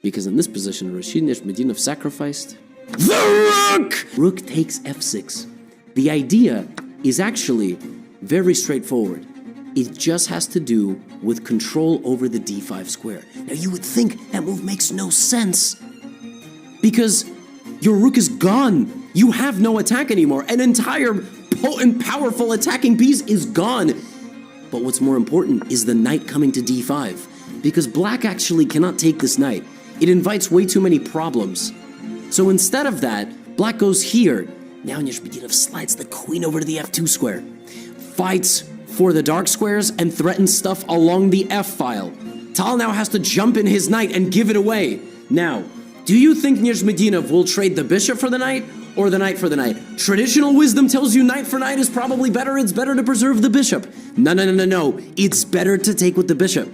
Because in this position, Rashid Nijmedinov sacrificed the rook! Rook takes f6. The idea is actually very straightforward. It just has to do with control over the d5 square. Now you would think that move makes no sense, because your rook is gone. You have no attack anymore. An entire potent, powerful attacking piece is gone. But what's more important is the knight coming to d5, because black actually cannot take this knight. It invites way too many problems. So instead of that, black goes here. Now Nijmedinov slides the queen over to the f2 square, fights for the dark squares, and threatens stuff along the f file. Tal now has to jump in his knight and give it away. Now, do you think Nijmedinov will trade the bishop for the knight or the knight for the knight? Traditional wisdom tells you knight for knight is probably better. It's better to preserve the bishop. No. It's better to take with the bishop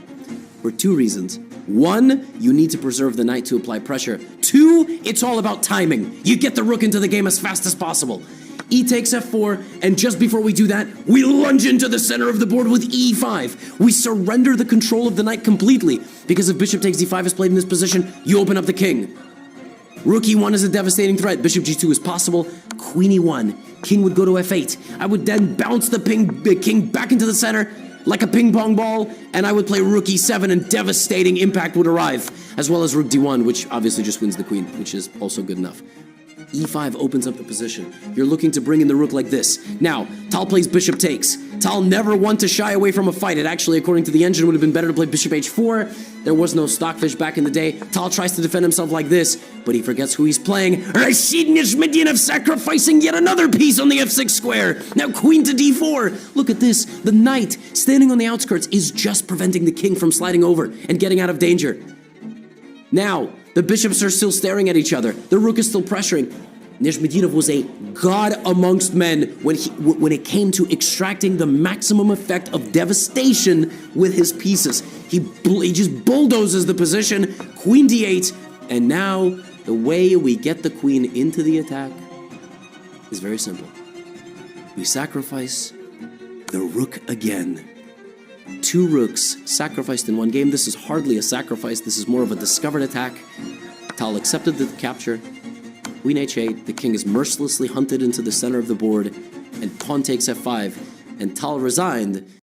for two reasons. One, you need to preserve the knight to apply pressure. Two, it's all about timing. You get the rook into the game as fast as possible. E takes f4, and just before we do that, we lunge into the center of the board with e5. We surrender the control of the knight completely, because if bishop takes d5 is played in this position, you open up the king. Rook e1 is a devastating threat. Bishop g2 is possible. Queen e1. King would go to f8. I would then bounce the king back into the center like a ping pong ball, and I would play rook e7, and devastating impact would arrive, as well as rook d1, which obviously just wins the queen, which is also good enough. e5 opens up the position. You're looking to bring in the rook like this. Now, Tal plays bishop takes. Tal never want to shy away from a fight. It actually, according to the engine, would have been better to play bishop h4. There was no stockfish back in the day. Tal tries to defend himself like this, but he forgets who he's playing. Rashid Nijmedinov sacrificing yet another piece on the f6 square. Now queen to d4. Look at this. The knight standing on the outskirts is just preventing the king from sliding over and getting out of danger. Now, the bishops are still staring at each other. The rook is still pressuring. Nijmedinov was a god amongst men when it came to extracting the maximum effect of devastation with his pieces. He just bulldozes the position, queen d8, and now the way we get the queen into the attack is very simple. We sacrifice the rook again. 2 rooks sacrificed in one game. This is hardly a sacrifice. This is more of a discovered attack. Tal accepted the capture. Queen h8. The king is mercilessly hunted into the center of the board, and pawn takes f5. And Tal resigned